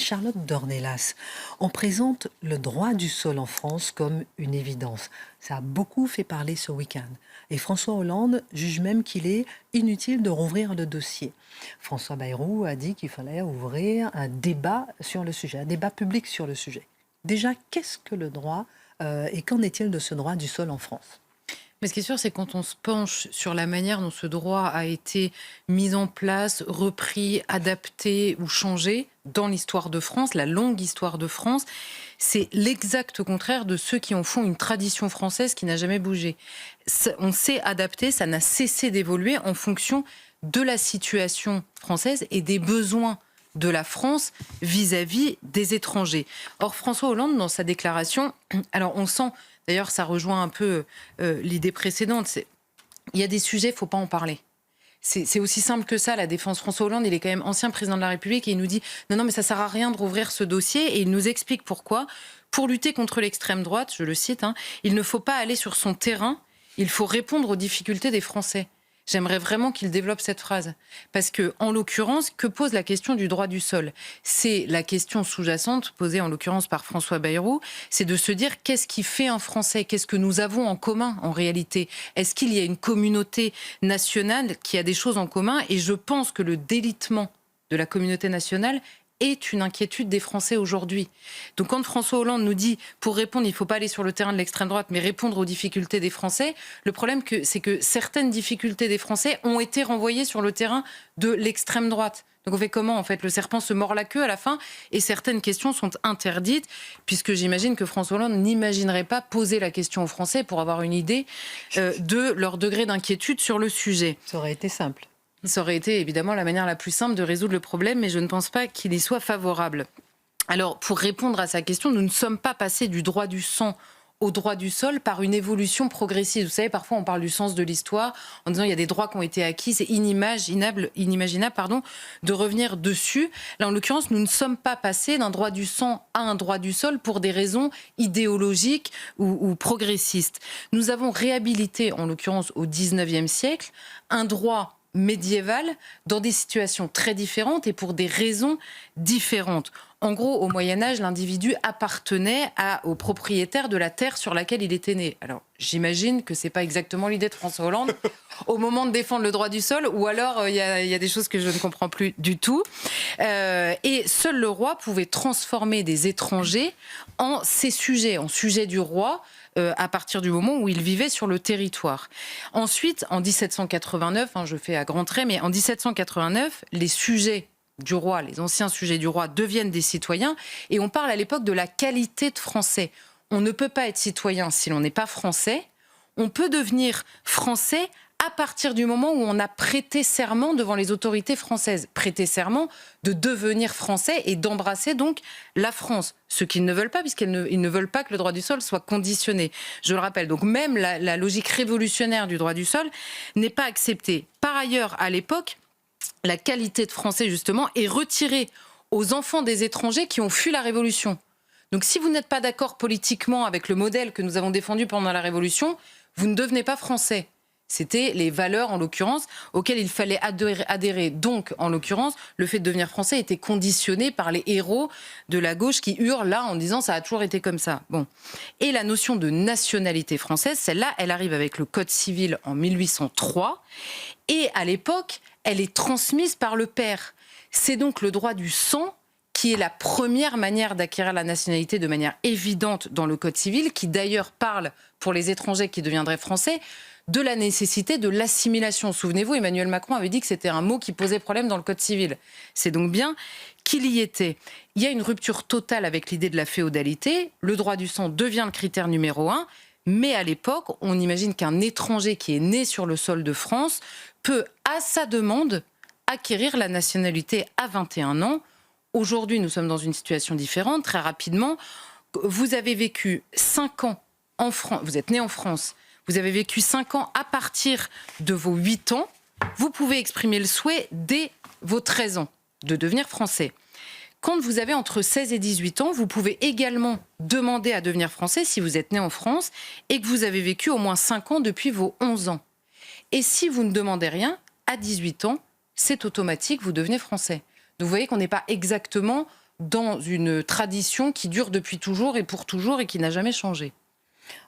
Charlotte Dornelas, on présente le droit du sol en France comme une évidence. Ça a beaucoup fait parler ce week-end. Et François Hollande juge même qu'il est inutile de rouvrir le dossier. François Bayrou a dit qu'il fallait ouvrir un débat sur le sujet, un débat public sur le sujet. Déjà, qu'est-ce que le droit et qu'en est-il de ce droit du sol en France ? Mais ce qui est sûr, c'est quand on se penche sur la manière dont ce droit a été mis en place, repris, adapté ou changé dans l'histoire de France, la longue histoire de France, c'est l'exact contraire de ceux qui en font une tradition française qui n'a jamais bougé. On s'est adapté, ça n'a cessé d'évoluer en fonction de la situation française et des besoins de la France vis-à-vis des étrangers. Or, François Hollande, dans sa déclaration, alors on sent, d'ailleurs ça rejoint un peu l'idée précédente, il y a des sujets, il ne faut pas en parler. C'est aussi simple que ça, la défense. François Hollande, il est quand même ancien président de la République et il nous dit non, mais ça ne sert à rien de rouvrir ce dossier, et il nous explique pourquoi. Pour lutter contre l'extrême droite, je le cite, il ne faut pas aller sur son terrain, il faut répondre aux difficultés des Français. J'aimerais vraiment qu'il développe cette phrase. Parce que, en l'occurrence, que pose la question du droit du sol ? C'est la question sous-jacente, posée en l'occurrence par François Bayrou, c'est de se dire qu'est-ce qui fait un Français ? Qu'est-ce que nous avons en commun en réalité ? Est-ce qu'il y a une communauté nationale qui a des choses en commun ? Et je pense que le délitement de la communauté nationale est une inquiétude des Français aujourd'hui. Donc quand François Hollande nous dit, pour répondre, il ne faut pas aller sur le terrain de l'extrême droite, mais répondre aux difficultés des Français, le problème, c'est que certaines difficultés des Français ont été renvoyées sur le terrain de l'extrême droite. Donc on fait comment, en fait ? Le serpent se mord la queue à la fin, et certaines questions sont interdites, puisque j'imagine que François Hollande n'imaginerait pas poser la question aux Français pour avoir une idée de leur degré d'inquiétude sur le sujet. Ça aurait été simple. Ça aurait été évidemment la manière la plus simple de résoudre le problème, mais je ne pense pas qu'il y soit favorable. Alors, pour répondre à sa question, nous ne sommes pas passés du droit du sang au droit du sol par une évolution progressive. Vous savez, parfois on parle du sens de l'histoire en disant il y a des droits qui ont été acquis, c'est inimaginable de revenir dessus. Là, en l'occurrence, nous ne sommes pas passés d'un droit du sang à un droit du sol pour des raisons idéologiques ou progressistes. Nous avons réhabilité, en l'occurrence au XIXe siècle, un droit médiéval dans des situations très différentes et pour des raisons différentes. En gros, au Moyen-Âge, l'individu appartenait au propriétaire de la terre sur laquelle il était né. Alors, j'imagine que ce n'est pas exactement l'idée de François Hollande au moment de défendre le droit du sol, ou alors il y a des choses que je ne comprends plus du tout. Et seul le roi pouvait transformer des étrangers en ses sujets, en sujets du roi, à partir du moment où il vivait sur le territoire. Ensuite, en 1789, je fais à grands traits, mais en 1789, les sujets du roi, les anciens sujets du roi deviennent des citoyens, et on parle à l'époque de la qualité de français. On ne peut pas être citoyen si l'on n'est pas français. On peut devenir français à partir du moment où on a prêté serment devant les autorités françaises. Prêter serment de devenir français et d'embrasser donc la France. Ce qu'ils ne veulent pas, puisqu'ils ne veulent pas que le droit du sol soit conditionné. Je le rappelle, donc même la logique révolutionnaire du droit du sol n'est pas acceptée. Par ailleurs, à l'époque, la qualité de français, justement, est retirée aux enfants des étrangers qui ont fui la Révolution. Donc si vous n'êtes pas d'accord politiquement avec le modèle que nous avons défendu pendant la Révolution, vous ne devenez pas français. C'était les valeurs, en l'occurrence, auxquelles il fallait adhérer. Donc, en l'occurrence, le fait de devenir français était conditionné par les héros de la gauche qui hurlent là en disant « ça a toujours été comme ça ». Bon. Et la notion de nationalité française, celle-là, elle arrive avec le Code civil en 1803. Et à l'époque, elle est transmise par le père. C'est donc le droit du sang qui est la première manière d'acquérir la nationalité de manière évidente dans le Code civil, qui d'ailleurs parle, pour les étrangers qui deviendraient français, de la nécessité de l'assimilation. Souvenez-vous, Emmanuel Macron avait dit que c'était un mot qui posait problème dans le Code civil. C'est donc bien qu'il y était. Il y a une rupture totale avec l'idée de la féodalité. Le droit du sang devient le critère numéro 1. Mais à l'époque, on imagine qu'un étranger qui est né sur le sol de France peut, à sa demande, acquérir la nationalité à 21 ans. Aujourd'hui, nous sommes dans une situation différente. Très rapidement, vous avez vécu 5 ans en France, vous êtes né en France, vous avez vécu 5 ans à partir de vos 8 ans, vous pouvez exprimer le souhait dès vos 13 ans de devenir français. Quand vous avez entre 16 et 18 ans, vous pouvez également demander à devenir français si vous êtes né en France et que vous avez vécu au moins 5 ans depuis vos 11 ans. Et si vous ne demandez rien, à 18 ans, c'est automatique, vous devenez français. Donc vous voyez qu'on n'est pas exactement dans une tradition qui dure depuis toujours et qui n'a jamais changé.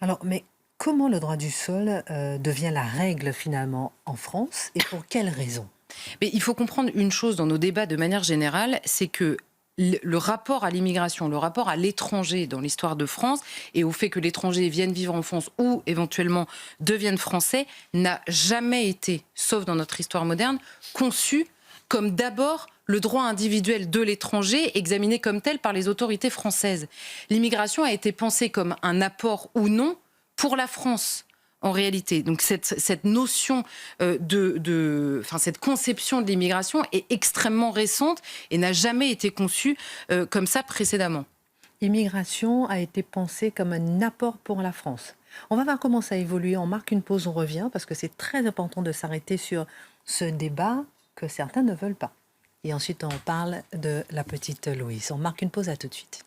Alors, mais comment le droit du sol devient la règle finalement en France et pour quelles raisons? Mais il faut comprendre une chose dans nos débats de manière générale, c'est que le rapport à l'immigration, le rapport à l'étranger dans l'histoire de France et au fait que l'étranger vienne vivre en France ou éventuellement devienne français n'a jamais été, sauf dans notre histoire moderne, conçu comme d'abord le droit individuel de l'étranger examiné comme tel par les autorités françaises. L'immigration a été pensée comme un apport ou non pour la France. En réalité, donc cette notion cette conception de l'immigration est extrêmement récente et n'a jamais été conçue comme ça précédemment. L'immigration a été pensée comme un apport pour la France. On va voir comment ça évolue. On marque une pause, on revient parce que c'est très important de s'arrêter sur ce débat que certains ne veulent pas. Et ensuite, on parle de la petite Louise. On marque une pause, à tout de suite.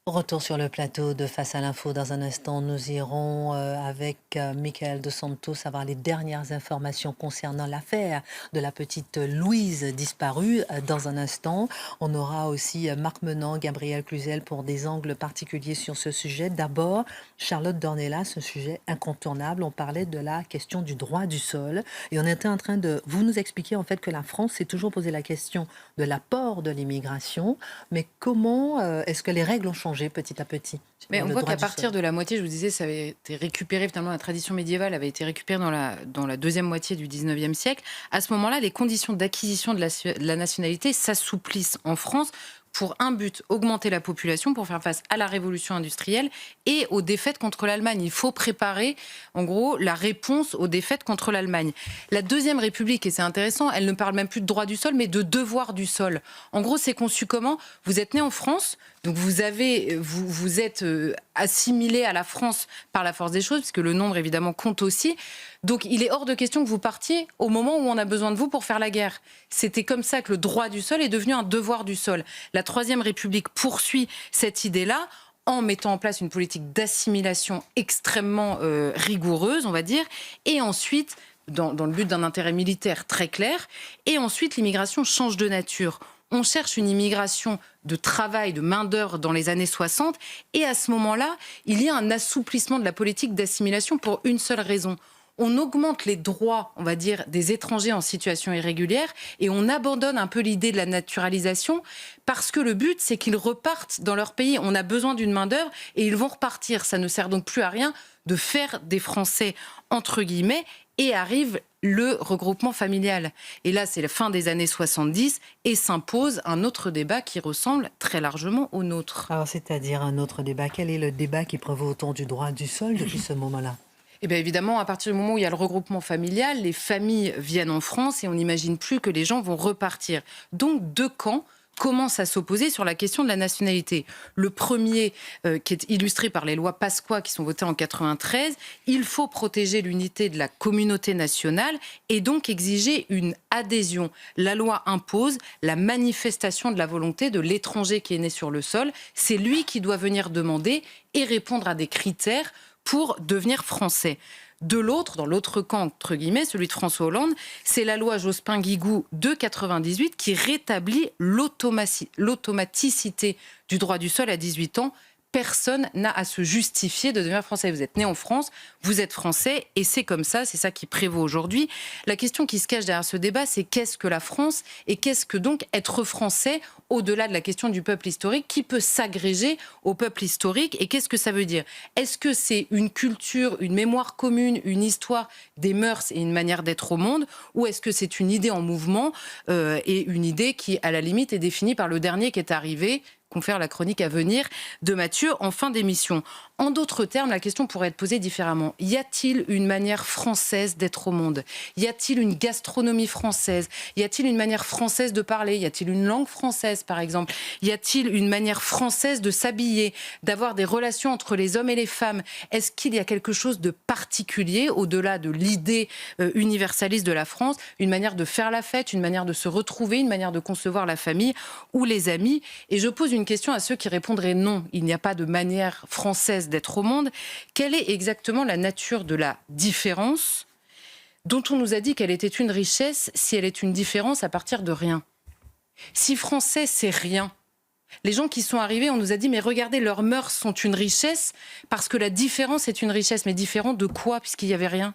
Retour sur le plateau de Face à l'info. Dans un instant, nous irons avec Michael Dos Santos avoir les dernières informations concernant l'affaire de la petite Louise disparue. Dans un instant, on aura aussi Marc Menant, Gabriel Cluzel pour des angles particuliers sur ce sujet. D'abord, Charlotte Dornelas, ce sujet incontournable. On parlait de la question du droit du sol et on était en train de vous nous expliquer en fait que la France s'est toujours posé la question de l'apport de l'immigration, mais comment est-ce que les règles ont changé petit à petit? Mais on voit qu'à partir de la moitié, je vous disais, ça avait été récupéré, finalement, la tradition médiévale avait été récupérée dans la deuxième moitié du 19e siècle. À ce moment-là, les conditions d'acquisition de la nationalité s'assouplissent en France pour un but, augmenter la population, pour faire face à la révolution industrielle et aux défaites contre l'Allemagne. Il faut préparer, en gros, la réponse aux défaites contre l'Allemagne. La Deuxième République, et c'est intéressant, elle ne parle même plus de droit du sol, mais de devoir du sol. En gros, c'est conçu comment? Vous êtes né en France, donc vous êtes assimilé à la France par la force des choses, puisque le nombre, évidemment, compte aussi. Donc il est hors de question que vous partiez au moment où on a besoin de vous pour faire la guerre. C'était comme ça que le droit du sol est devenu un devoir du sol. La Troisième République poursuit cette idée-là en mettant en place une politique d'assimilation extrêmement rigoureuse, on va dire, et ensuite, dans le but d'un intérêt militaire très clair, et ensuite l'immigration change de nature. On cherche une immigration de travail, de main-d'œuvre dans les années 60, et à ce moment-là, il y a un assouplissement de la politique d'assimilation pour une seule raison. On augmente les droits, on va dire, des étrangers en situation irrégulière et on abandonne un peu l'idée de la naturalisation parce que le but, c'est qu'ils repartent dans leur pays. On a besoin d'une main-d'œuvre et ils vont repartir. Ça ne sert donc plus à rien de faire des Français, entre guillemets, et arrive le regroupement familial. Et là, c'est la fin des années 70 et s'impose un autre débat qui ressemble très largement au nôtre. Alors, c'est-à-dire un autre débat. Quel est le débat qui prévaut autour du droit du sol depuis ce moment-là? Eh bien évidemment, à partir du moment où il y a le regroupement familial, les familles viennent en France et on n'imagine plus que les gens vont repartir. Donc deux camps commencent à s'opposer sur la question de la nationalité. Le premier, qui est illustré par les lois Pasqua qui sont votées en 93, il faut protéger l'unité de la communauté nationale et donc exiger une adhésion. La loi impose la manifestation de la volonté de l'étranger qui est né sur le sol. C'est lui qui doit venir demander et répondre à des critères pour devenir français. De l'autre, dans l'autre camp, entre guillemets, celui de François Hollande, c'est la loi Jospin-Guigou de 98 qui rétablit l'automaticité du droit du sol à 18 ans. Personne n'a à se justifier de devenir français. Vous êtes né en France, vous êtes français, et c'est comme ça, c'est ça qui prévaut aujourd'hui. La question qui se cache derrière ce débat, c'est qu'est-ce que la France et qu'est-ce que donc être français, au-delà de la question du peuple historique, qui peut s'agréger au peuple historique et qu'est-ce que ça veut dire? Est-ce que c'est une culture, une mémoire commune, une histoire, des mœurs et une manière d'être au monde, ou est-ce que c'est une idée en mouvement et une idée qui, à la limite, est définie par le dernier qui est arrivé, confère la chronique à venir de Mathieu en fin d'émission. En d'autres termes, la question pourrait être posée différemment. Y a-t-il une manière française d'être au monde? Y a-t-il une gastronomie française? Y a-t-il une manière française de parler? Y a-t-il une langue française, par exemple? Y a-t-il une manière française de s'habiller, d'avoir des relations entre les hommes et les femmes? Est-ce qu'il y a quelque chose de particulier, au-delà de l'idée universaliste de la France, une manière de faire la fête, une manière de se retrouver, une manière de concevoir la famille ou les amis? Et je pose une question à ceux qui répondraient non, il n'y a pas de manière française d'être au monde. Quelle est exactement la nature de la différence dont on nous a dit qu'elle était une richesse si elle est une différence à partir de rien? Si français, c'est rien. Les gens qui sont arrivés, on nous a dit, mais regardez, leurs mœurs sont une richesse, parce que la différence est une richesse. Mais différent de quoi, puisqu'il n'y avait rien?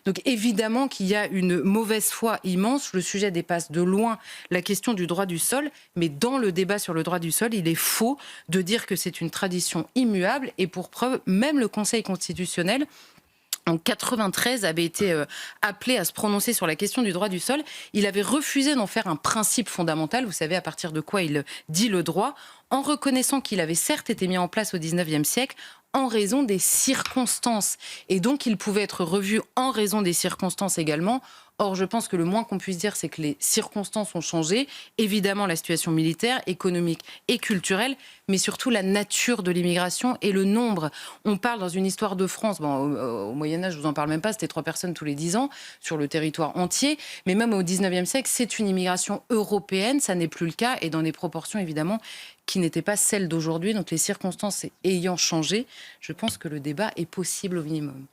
Donc évidemment qu'il y a une mauvaise foi immense. Le sujet dépasse de loin la question du droit du sol. Mais dans le débat sur le droit du sol, il est faux de dire que c'est une tradition immuable. Et pour preuve, même le Conseil constitutionnel, en 93, avait été appelé à se prononcer sur la question du droit du sol. Il avait refusé d'en faire un principe fondamental, vous savez à partir de quoi il dit le droit, en reconnaissant qu'il avait certes été mis en place au XIXe siècle en raison des circonstances. Et donc, il pouvait être revu en raison des circonstances également. Or, je pense que le moins qu'on puisse dire, c'est que les circonstances ont changé. Évidemment, la situation militaire, économique et culturelle, mais surtout la nature de l'immigration et le nombre. On parle dans une histoire de France, au Moyen-Âge, je vous en parle même pas, c'était 3 personnes tous les 10 ans sur le territoire entier. Mais même au 19e siècle, c'est une immigration européenne, ça n'est plus le cas, et dans des proportions, évidemment, qui n'étaient pas celles d'aujourd'hui. Donc les circonstances ayant changé, je pense que le débat est possible au minimum.